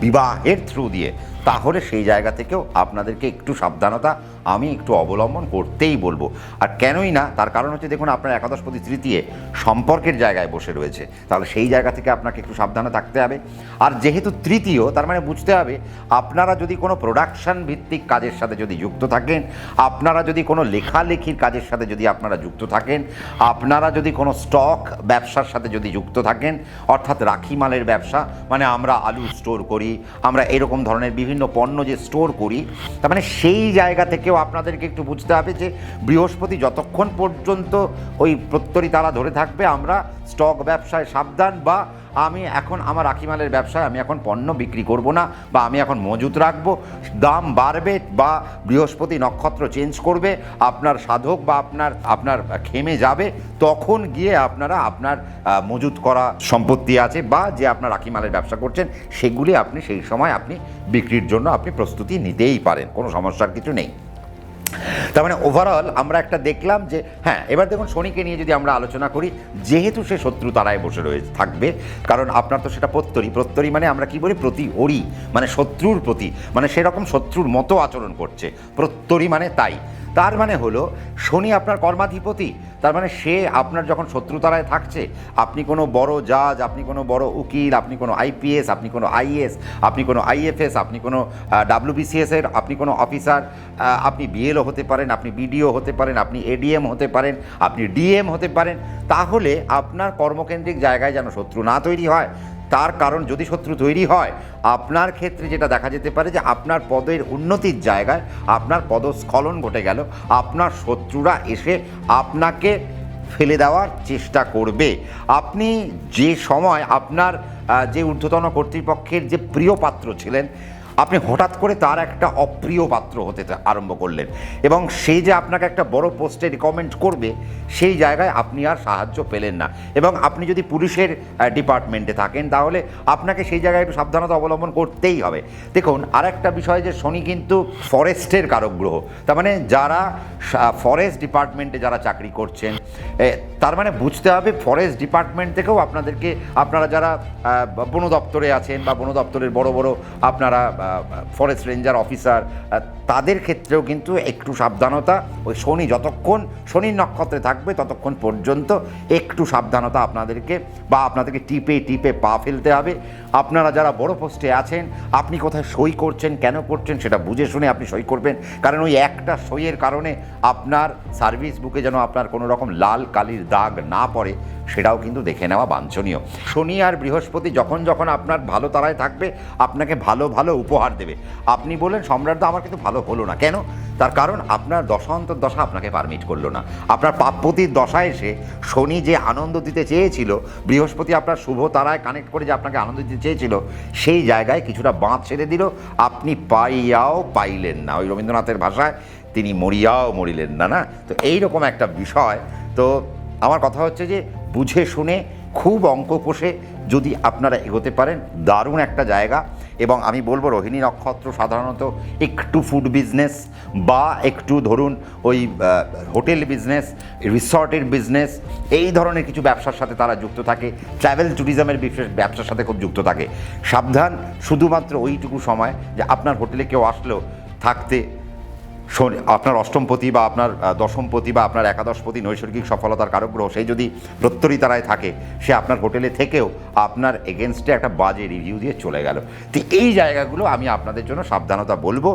বিবাহের থ্রু দিয়ে, তাহলে সেই জায়গা থেকেও আপনাদেরকে একটু সাবধানতা আমি একটু অবলম্বন করতেই বলবো। আর কেনই না, তার কারণ হচ্ছে দেখুন, আপনার একাদশপতি তৃতীয় সম্পর্কের জায়গায় বসে রয়েছে, তাহলে সেই জায়গা থেকে আপনাকে একটু সাবধানে থাকতে হবে। আর যেহেতু তৃতীয়, তার মানে বুঝতে হবে আপনারা যদি কোনো প্রোডাকশন ভিত্তিক কাজের সাথে যদি যুক্ত থাকেন, আপনারা যদি কোনো লেখালেখির কাজের সাথে যদি আপনারা যুক্ত থাকেন, আপনারা যদি কোনো স্টক ব্যবসার সাথে যদি যুক্ত থাকেন, অর্থাৎ রাখি মালের ব্যবসা, মানে আমরা আলু স্টোর করি, আমরা এরকম ধরনের বিভিন্ন পণ্য যে স্টোর করি, তার মানে সেই জায়গা থেকেও আপনাদেরকে একটু বুঝতে হবে যে বৃহস্পতি যতক্ষণ পর্যন্ত ওই প্রত্যরী তারা ধরে থাকবে, আমরা স্টক ব্যবসায় সাবধান, বা আমি এখন আমার রাখিমালের ব্যবসায় আমি এখন পণ্য বিক্রি করব না, বা আমি এখন মজুত রাখবো, দাম বাড়বে বা বৃহস্পতি নক্ষত্র চেঞ্জ করবে, আপনার সাধক বা আপনার খেমে যাবে, তখন গিয়ে আপনারা আপনার মজুত করা সম্পত্তি আছে বা যে আপনার রাখিমালের ব্যবসা করছেন, সেগুলি আপনি সেই সময় আপনি বিক্রির জন্য আপনি প্রস্তুতি নিতেই পারেন, কোনো সমস্যার কিছু নেই। তার মানে ওভারঅল আমরা একটা দেখলাম যে হ্যাঁ, এবার দেখুন শনিকে নিয়ে যদি আমরা আলোচনা করি, যেহেতু সে শত্রু তারায় বসে থাকবে, কারণ আপনার তো সেটা প্রত্যরী মানে আমরা কি বলি, প্রতিহরি, মানে শত্রুর প্রতি, মানে সেরকম শত্রুর মতো আচরণ করছে, প্রত্যরী মানে তাই। তার মানে হলো শনি আপনার কর্মাধিপতি, তার মানে সে আপনার যখন শত্রুতারায় থাকছে, আপনি কোনো বড় জাজ, আপনি কোনো বড় উকিল, আপনি কোনো আইপিএস, আপনি কোনো আইএস, আপনি কোনো আইএফএস, আপনি কোনো ডাব্লিউবিসিএসের আপনি কোনো অফিসার, আপনি বিএলও হতে পারেন, আপনি বিডিও হতে পারেন, আপনি এডিএম হতে পারেন, আপনি ডিএম হতে পারেন, তাহলে আপনার কর্মকেন্দ্রিক জায়গায় যেন শত্রু না তৈরি হয়। তার কারণ যদি শত্রু তৈরি হয়, আপনার ক্ষেত্রে যেটা দেখা যেতে পারে যে আপনার পদের উন্নতির জায়গায় আপনার পদস্খলন ঘটে গেল, আপনার শত্রুরা এসে আপনাকে ফেলে দেওয়ার চেষ্টা করবে। আপনি যে সময় আপনার যে ঊর্ধ্বতন কর্তৃপক্ষের যে প্রিয় পাত্র ছিলেন, আপনি হঠাৎ করে তার একটা অপ্রিয় পাত্র হতে আরম্ভ করলেন এবং সেই যে আপনাকে একটা বড় পোস্টে রিকমেন্ড করবে সেই জায়গায় আপনি আর সাহায্য পেলেন না। এবং আপনি যদি পুলিশের ডিপার্টমেন্টে থাকেন তাহলে আপনাকে সেই জায়গায় একটু সাবধানতা অবলম্বন করতেই হবে। দেখুন, আর একটা বিষয় যে শনি কিন্তু ফরেস্টের কারক গ্রহ, তার মানে যারা ফরেস্ট ডিপার্টমেন্টে যারা চাকরি করছেন তার মানে বুঝতে হবে ফরেস্ট ডিপার্টমেন্ট থেকেও আপনারা যারা বন দপ্তরে আছেন বা বন দপ্তরের বড় বড় আপনারা ফরেস্ট রেঞ্জার অফিসার, তাদের ক্ষেত্রেও কিন্তু একটু সাবধানতা, ওই শনি যতক্ষণ শনির নক্ষত্রে থাকবে ততক্ষণ পর্যন্ত একটু সাবধানতা আপনাদেরকে টিপে টিপে পা ফেলতে হবে। আপনারা যারা বড় পোস্টে আছেন, আপনি কোথায় সই করছেন, কেন করছেন সেটা বুঝে শুনে আপনি সই করবেন, কারণ ওই একটা সইয়ের কারণে আপনার সার্ভিস বুকে যেন আপনার কোনো রকম লাল কালির দাগ না পড়ে সেটাও কিন্তু দেখে নেওয়া বাঞ্ছনীয়। শনি আর বৃহস্পতি যখন যখন আপনার ভালো তারায় থাকবে আপনাকে ভালো ভালো উপহার দেবে। আপনি বলেন সম্রাটদা আমার কিন্তু ভালো হলো না, কেন? তার কারণ আপনার দশান্তর দশা আপনাকে পারমিট করলো না। আপনার পাপপতির দশায় এসে শনি যে আনন্দ দিতে চেয়েছিল, বৃহস্পতি আপনার শুভ তারায় কানেক্ট করে যে আপনাকে আনন্দ দিতে চেয়েছিল, সেই জায়গায় কিছুটা বাঁধ ছেড়ে দিল, আপনি পাইয়াও পাইলেন না। ওই রবীন্দ্রনাথের ভাষায় তিনি মরিয়াও মরিলেন না, না? তো এইরকম একটা বিষয়। তো আমার কথা হচ্ছে যে বুঝে শুনে খুব অঙ্ক কষে যদি আপনারা এগোতে পারেন, দারুণ একটা জায়গা। এবং আমি বলবো রোহিণী নক্ষত্র সাধারণত একটু ফুড বিজনেস বা একটু ধরুন ওই হোটেল বিজনেস, রিসর্টের বিজনেস, এই ধরনের কিছু ব্যবসার সাথে তারা যুক্ত থাকে, ট্রাভেল ট্যুরিজমের বিশেষ ব্যবসার সাথে খুব যুক্ত থাকে। সাবধান, শুধুমাত্র ওইটুকু সময় যে আপনার হোটেলে কেউ আসলো থাকতে, আপনার অষ্টমপতি বা আপনার দশমপতি বা আপনার একাদশপতি নৈসর্গিক সফলতার কারক গ্রহ, সেই যদি প্রত্যরী তারায় থাকে, সে আপনার হোটেলে থেকেও আপনার এগেনস্টে একটা বাজে রিভিউ দিয়ে চলে গেল। তো এই জায়গাগুলো আমি আপনাদের জন্য সাবধানতা বলবো।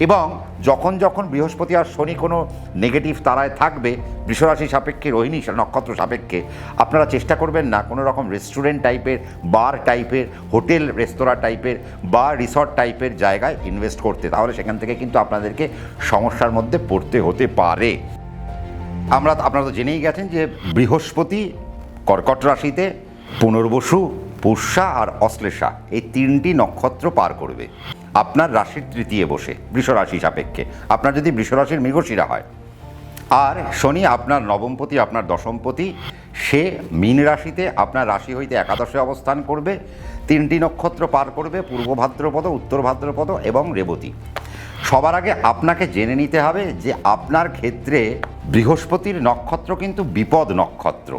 এবং যখন যখন বৃহস্পতি আর শনি কোনো নেগেটিভ তারায় থাকবে বৃষরাশি সাপেক্ষে, রোহিণী নক্ষত্র সাপেক্ষে, আপনারা চেষ্টা করবেন না কোনো রকম রেস্টুরেন্ট টাইপের, বার টাইপের, হোটেল রেস্তোরাঁ টাইপের বা রিসর্ট টাইপের জায়গায় ইনভেস্ট করতে, তাহলে সেখান থেকে কিন্তু আপনাদেরকে সমস্যার মধ্যে পড়তে হতে পারে। আপনারা তো জেনেই গেছেন যে বৃহস্পতি কর্কট রাশিতে পুনর্বসু, পুষ্যা আর অশ্লেষা এই তিনটি নক্ষত্র পার করবে আপনার রাশির তৃতীয় বসে, বৃষরাশি সাপেক্ষে। আপনার যদি বৃষরাশির মৃগশিরা হয়, আর শনি আপনার নবমপতি, আপনার দশমপতি, সে মীন রাশিতে আপনার রাশি হইতে একাদশে অবস্থান করবে, তিনটি নক্ষত্র পার করবে, পূর্ব ভাদ্রপদ, উত্তর ভাদ্রপদ এবং রেবতী। সবার আগে আপনাকে জেনে নিতে হবে যে আপনার ক্ষেত্রে বৃহস্পতির নক্ষত্র কিন্তু বিপদ নক্ষত্র,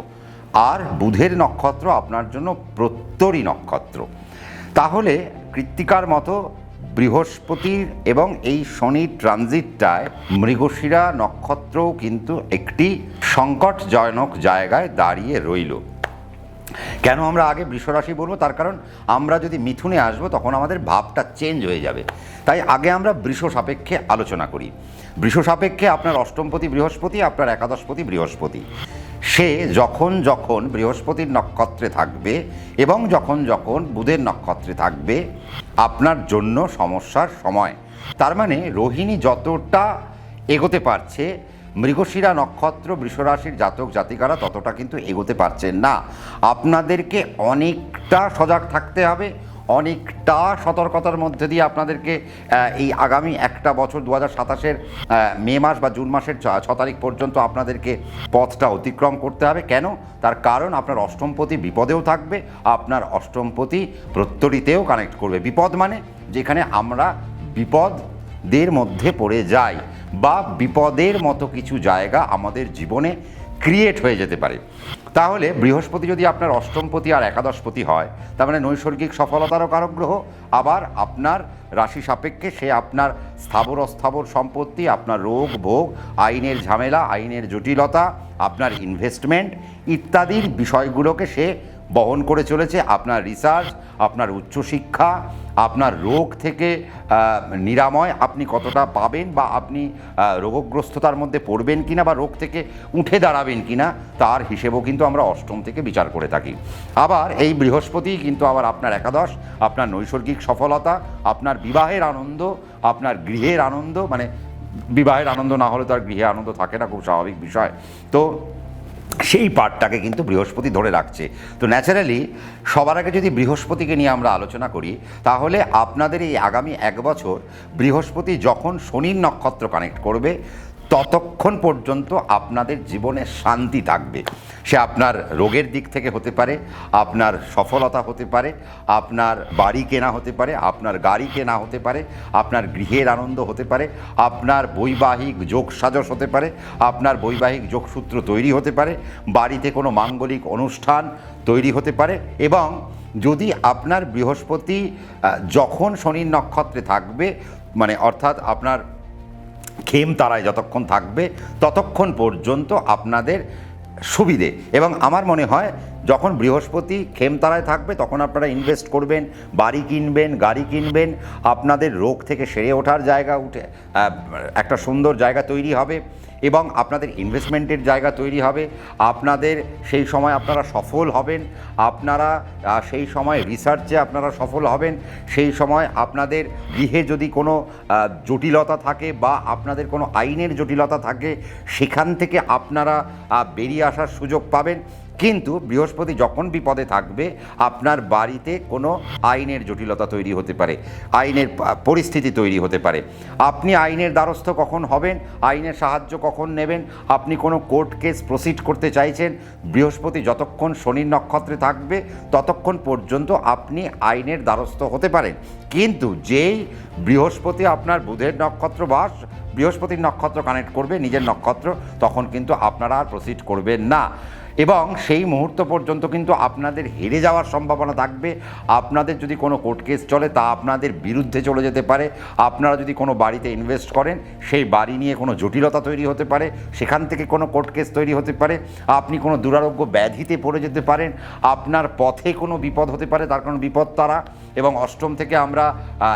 আর বুধের নক্ষত্র আপনার জন্য প্রত্যরী নক্ষত্র। তাহলে কৃত্তিকার মতো বৃহস্পতির এবং এই শনির ট্রানজিটটায় মৃগশিরা নক্ষত্রও কিন্তু একটি সংকটজনক জায়গায় দাঁড়িয়ে রইল। কেন আমরা আগে বৃষরাশি বলবো? তার কারণ আমরা যদি মিথুনে আসবো তখন আমাদের ভাবটা চেঞ্জ হয়ে যাবে। তাই আগে আমরা বৃষ সাপেক্ষে আলোচনা করি। বৃষ সাপেক্ষে আপনার অষ্টমপতি বৃহস্পতি, আপনার একাদশপতি বৃহস্পতি, সে যখন যখন বৃহস্পতির নক্ষত্রে থাকবে এবং যখন যখন বুধের নক্ষত্রে থাকবে আপনার জন্য সমস্যার সময়। তার মানে রোহিণী যতটা এগোতে পারছে, মৃগশিরা নক্ষত্র বৃষরাশির জাতক জাতিকারা ততটা কিন্তু এগোতে পারছেন না। আপনাদেরকে অনেকটা সজাগ থাকতে হবে, অনেকটা সতর্কতার মধ্যে দিয়ে আপনাদেরকে এই আগামী একটা বছর 2027-এর মে মাস বা জুন মাসের 6 তারিখ পর্যন্ত আপনাদেরকে পথটা অতিক্রম করতে হবে। কেন? তার কারণ আপনার অষ্টমপতি বিপদেও থাকবে, আপনার অষ্টমপতি প্রত্যরীতেও কানেক্ট করবে। বিপদ মানে যেখানে আমরা বিপদের মধ্যে পড়ে যাই বা বিপদের মতো কিছু জায়গা আমাদের জীবনে ক্রিয়েট হয়ে যেতে পারে। তাহলে বৃহস্পতি যদি আপনার অষ্টমপতি আর একাদশপতি হয়, তার মানে নৈসর্গিক সফলতারও কারক গ্রহ, আবার আপনার রাশি সাপেক্ষে সে আপনার স্থাবর অস্থাবর সম্পত্তি, আপনার রোগ ভোগ, আইনের ঝামেলা, আইনের জটিলতা, আপনার ইনভেস্টমেন্ট ইত্যাদির বিষয়গুলোকে সে বহন করে চলেছে। আপনার রিসার্চ, আপনার উচ্চশিক্ষা, আপনার রোগ থেকে নিরাময় আপনি কতটা পাবেন বা আপনি রোগগ্রস্ততার মধ্যে পড়বেন কিনা বা রোগ থেকে উঠে দাঁড়াবেন কিনা, তার হিসেবও কিন্তু আমরা অষ্টম থেকে বিচার করে থাকি। আবার এই বৃহস্পতি কিন্তু আবার আপনার একাদশ, আপনার নৈসর্গিক সফলতা, আপনার বিবাহের আনন্দ, আপনার গৃহের আনন্দ, মানে বিবাহের আনন্দ না হলে তো আর গৃহে আনন্দ থাকে না, খুব স্বাভাবিক বিষয়। তো সেই পার্টটাকে কিন্তু বৃহস্পতি ধরে রাখছে। তো ন্যাচারালি সবার আগে যদি বৃহস্পতিকে নিয়ে আমরা আলোচনা করি, তাহলে আপনাদের এই আগামী 1 বছর বৃহস্পতি যখন শনির নক্ষত্র কানেক্ট করবে ততক্ষণ পর্যন্ত আপনাদের জীবনে শান্তি থাকবে। সে আপনার রোগের দিক থেকে হতে পারে, আপনার সফলতা হতে পারে, আপনার বাড়ি কেনা হতে পারে, আপনার গাড়ি কেনা হতে পারে, আপনার গৃহের আনন্দ হতে পারে, আপনার বৈবাহিক যোগসাজশ হতে পারে, আপনার বৈবাহিক যোগসূত্র তৈরি হতে পারে, বাড়িতে কোনো মাঙ্গলিক অনুষ্ঠান তৈরি হতে পারে। এবং যদি আপনার বৃহস্পতি যখন শনির নক্ষত্রে থাকবে, মানে অর্থাৎ আপনার খেম তারায় যতক্ষণ থাকবে ততক্ষণ পর্যন্ত আপনাদের সুবিধে। এবং আমার মনে হয় যখন বৃহস্পতি খেম তারায় থাকবে তখন আপনারা ইনভেস্ট করবেন, বাড়ি কিনবেন, গাড়ি কিনবেন, আপনাদের রোগ থেকে সেরে ওঠার জায়গা একটা সুন্দর জায়গা তৈরি হবে এবং আপনাদের ইনভেস্টমেন্টের জায়গা তৈরি হবে। আপনাদের সেই সময় আপনারা সফল হবেন, আপনারা সেই সময় রিসার্চে আপনারা সফল হবেন, সেই সময় আপনাদের গৃহে যদি কোনো জটিলতা থাকে বা আপনাদের কোনো আইনের জটিলতা থাকে সেখান থেকে আপনারা বেরিয়ে আসার সুযোগ পাবেন। কিন্তু বৃহস্পতি যখন বিপদে থাকবে আপনার বাড়িতে কোনো আইনের জটিলতা তৈরি হতে পারে, আইনের পরিস্থিতি তৈরি হতে পারে। আপনি আইনের দ্বারস্থ কখন হবেন, আইনের সাহায্য কখন নেবেন, আপনি কোনো কোর্ট কেস প্রসিড করতে চাইছেন, বৃহস্পতি যতক্ষণ শনির নক্ষত্রে থাকবে ততক্ষণ পর্যন্ত আপনি আইনের দ্বারস্থ হতে পারেন। কিন্তু যেই বৃহস্পতি আপনার বুধের নক্ষত্র বা বৃহস্পতির নক্ষত্র কানেক্ট করবে নিজের নক্ষত্র, তখন কিন্তু আপনারা আর প্রসিড করবেন না এবং সেই মুহূর্ত পর্যন্ত কিন্তু আপনাদের হেরে যাওয়ার সম্ভাবনা থাকবে। আপনাদের যদি কোনো কোর্ট কেস চলে তা আপনাদের বিরুদ্ধে চলে যেতে পারে। আপনারা যদি কোনো বাড়িতে ইনভেস্ট করেন সেই বাড়ি নিয়ে কোনো জটিলতা তৈরি হতে পারে, সেখান থেকে কোনো কোর্ট কেস তৈরি হতে পারে। আপনি কোনো দুরারোগ্য ব্যাধিতে পড়ে যেতে পারেন, আপনার পথে কোনো বিপদ হতে পারে, তার কোনো বিপদ তারা। এবং অষ্টম থেকে আমরা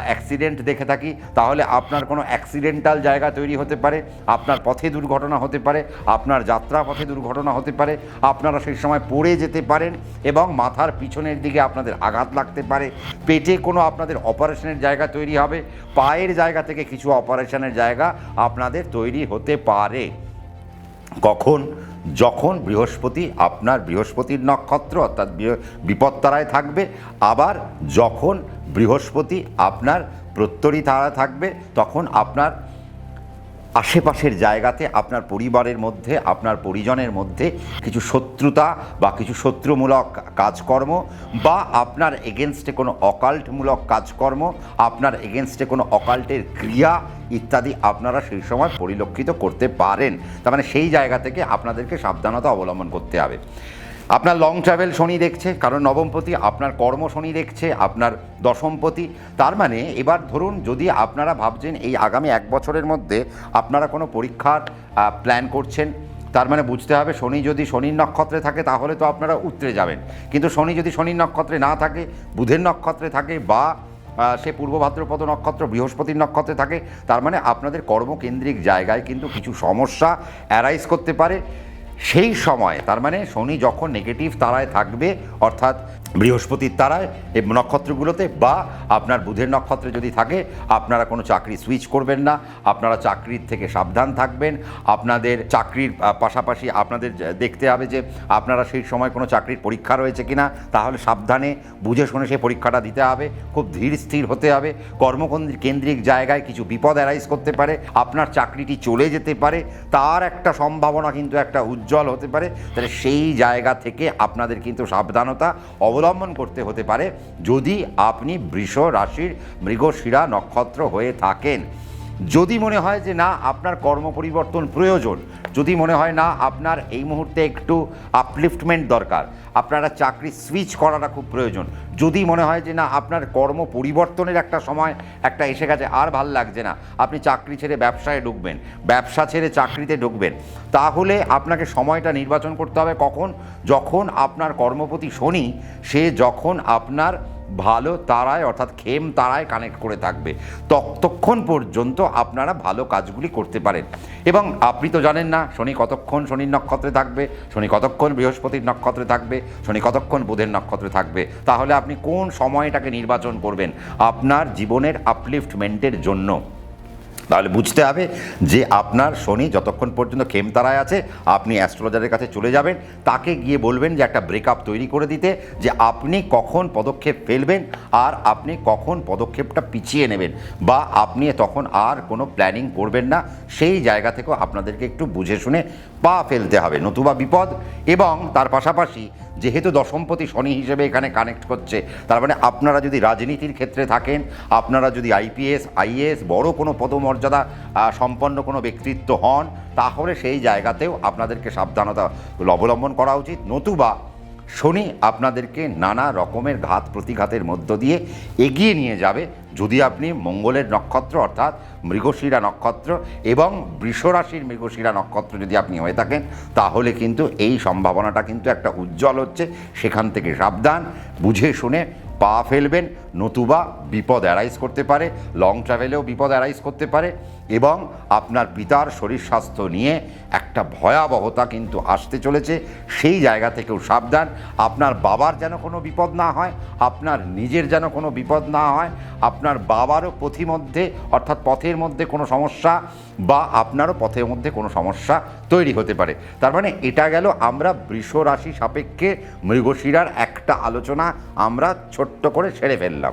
অ্যাক্সিডেন্ট দেখে থাকি, তাহলে আপনার কোনো অ্যাক্সিডেন্টাল জায়গা তৈরি হতে পারে, আপনার পথে দুর্ঘটনা হতে পারে, আপনার যাত্রা পথে দুর্ঘটনা হতে পারে, আপনারা সেই সময় পড়ে যেতে পারেন এবং মাথার পিছনের দিকে আপনাদের আঘাত লাগতে পারে, পেটে কোনো আপনাদের অপারেশনের জায়গা তৈরি হবে, পায়ের জায়গা থেকে কিছু অপারেশনের জায়গা আপনাদের তৈরি হতে পারে। কখন? যখন বৃহস্পতি আপনার বৃহস্পতির নক্ষত্র অর্থাৎ বিপত্তারায় থাকবে, আবার যখন বৃহস্পতি আপনার প্রত্যরী তারা থাকবে তখন আপনার আশেপাশের জায়গাতে আপনার পরিবারের মধ্যে, আপনার পরিজনের মধ্যে কিছু শত্রুতা বা কিছু শত্রুমূলক কাজকর্ম বা আপনার এগেনস্টে কোনো অকাল্টমূলক কাজকর্ম, আপনার এগেনস্টে কোনো অকাল্টের ক্রিয়া ইত্যাদি আপনারা সেই সময় পরিলক্ষিত করতে পারেন। তার মানে সেই জায়গা থেকে আপনাদেরকে সাবধানতা অবলম্বন করতে হবে। আপনার লং ট্রাভেল শনি দেখছে, কারণ নবমপতি, আপনার কর্ম শনি দেখছে, আপনার দশমপতি। তার মানে এবার ধরুন যদি আপনারা ভাবছেন এই আগামী 1 বছরের মধ্যে আপনারা কোনো পরীক্ষার প্ল্যান করছেন, তার মানে বুঝতে হবে শনি যদি শনির নক্ষত্রে থাকে তাহলে তো আপনারা উতরে যাবেন। কিন্তু শনি যদি শনির নক্ষত্রে না থাকে, বুধের নক্ষত্রে থাকে বা সে পূর্ব ভাদ্রপদ নক্ষত্র বৃহস্পতির নক্ষত্রে থাকে, তার মানে আপনাদের কর্মকেন্দ্রিক জায়গায় কিন্তু কিছু সমস্যা অ্যারাইজ করতে পারে সেই সময়। তার মানে শনি যখন নেগেটিভ তারায় থাকবে অর্থাৎ বৃহস্পতির তারায় এই নক্ষত্রগুলোতে বা আপনার বুধের নক্ষত্রে যদি থাকে, আপনারা কোনো চাকরি সুইচ করবেন না, আপনারা চাকরির থেকে সাবধান থাকবেন। আপনাদের চাকরির পাশাপাশি আপনাদের দেখতে হবে যে আপনারা সেই সময় কোনো চাকরির পরীক্ষা রয়েছে কিনা, তাহলে সাবধানে বুঝে শুনে সেই পরীক্ষাটা দিতে হবে, খুব ধীর স্থির হতে হবে। কর্মকেন্দ্রিক জায়গায় কিছু বিপদ অ্যারাইজ করতে পারে, আপনার চাকরিটি চলে যেতে পারে, তার একটা সম্ভাবনা কিন্তু একটা উজ্জ্বল হতে পারে। তাহলে সেই জায়গা থেকে আপনাদের কিন্তু সাবধানতা অবলম্বন করতে হতে পারে যদি আপনি বৃষ রাশির মৃগশিরা নক্ষত্র হয়ে থাকেন। যদি মনে হয় যে না আপনার কর্ম পরিবর্তন প্রয়োজন, যদি মনে হয় না আপনার এই মুহূর্তে একটু আপলিফটমেন্ট দরকার, আপনারা চাকরি সুইচ করাটা খুব প্রয়োজন, যদি মনে হয় যে না আপনার কর্ম পরিবর্তনের একটা সময় একটা এসে গেছে, আর ভাল লাগছে না, আপনি চাকরি ছেড়ে ব্যবসায় ঢুকবেন, ব্যবসা ছেড়ে চাকরিতে ঢুকবেন, তাহলে আপনাকে সময়টা নির্বাচন করতে হবে কখন? যখন আপনার কর্মপতি শনি সে যখন আপনার ভালো তারায় অর্থাৎ খেম তারায় কানেক্ট করে থাকবে, ততক্ষণ পর্যন্ত আপনারা ভালো কাজগুলি করতে পারেন। এবং আপনি তো জানেন না শনি কতক্ষণ শনির নক্ষত্রে থাকবে, শনি কতক্ষণ বৃহস্পতির নক্ষত্রে থাকবে, শনি কতক্ষণ বুধের নক্ষত্রে থাকবে। তাহলে আপনি কোন সময়টাকে নির্বাচন করবেন আপনার জীবনের আপলিফটমেন্টের জন্য? তাহলে বুঝতে হবে যে আপনার শনি যতক্ষণ পর্যন্ত খেমতারায় আছে আপনি অ্যাস্ট্রোলজারের কাছে চলে যাবেন, তাকে গিয়ে বলবেন যে একটা ব্রেকআপ তৈরি করে দিতে, যে আপনি কখন পদক্ষেপ ফেলবেন আর আপনি কখন পদক্ষেপটা পিছিয়ে নেবেন, বা আপনি তখন আর কোনো প্ল্যানিং করবেন না। সেই জায়গা থেকেও আপনাদেরকে একটু বুঝে শুনে পা ফেলতে হবে, নতুবা বিপদ। এবং তার পাশাপাশি যেহেতু দশমপতি শনি হিসেবে এখানে কানেক্ট করছে, তার মানে আপনারা যদি রাজনীতির ক্ষেত্রে থাকেন, আপনারা যদি আইপিএস আইএএস বড় কোনো পদমর্যাদা সম্পন্ন কোনো ব্যক্তিত্ব হন, তাহলে সেই জায়গাতেও আপনাদেরকে সাবধানতা অবলম্বন করা উচিত। নতুবা শনি আপনাদেরকে নানা রকমের ঘাত প্রতিঘাতের মধ্য দিয়ে এগিয়ে নিয়ে যাবে। যদি আপনি মঙ্গলের নক্ষত্র অর্থাৎ মৃগশিরা নক্ষত্র এবং বৃষরাশির মৃগশিরা নক্ষত্র যদি আপনি হয়ে থাকেন, তাহলে কিন্তু এই সম্ভাবনাটা কিন্তু একটা উজ্জ্বল হচ্ছে। সেখান থেকে সাবধান, বুঝে শুনে পা ফেলবেন, নতুবা বিপদ অ্যারাইজ করতে পারে, লং ট্রাভেলেও বিপদ অ্যারাইজ করতে পারে, এবং আপনার পিতার শরীর স্বাস্থ্য নিয়ে একটা ভয়াবহতা কিন্তু আসতে চলেছে। সেই জায়গা থেকেও সাবধান। আপনার বাবার যেন কোনো বিপদ না হয়, আপনার নিজের যেন কোনো বিপদ না হয়, আপনার বাবারও পথিমধ্যে অর্থাৎ পথের মধ্যে কোনো সমস্যা, বা আপনারও পথের মধ্যে কোনো সমস্যা তৈরি হতে পারে। তার মানে এটা গেল আমরা বৃষ রাশি সাপেক্ষে মৃগশিরার একটা আলোচনা আমরা ছোট্ট করে সেরে ফেললাম।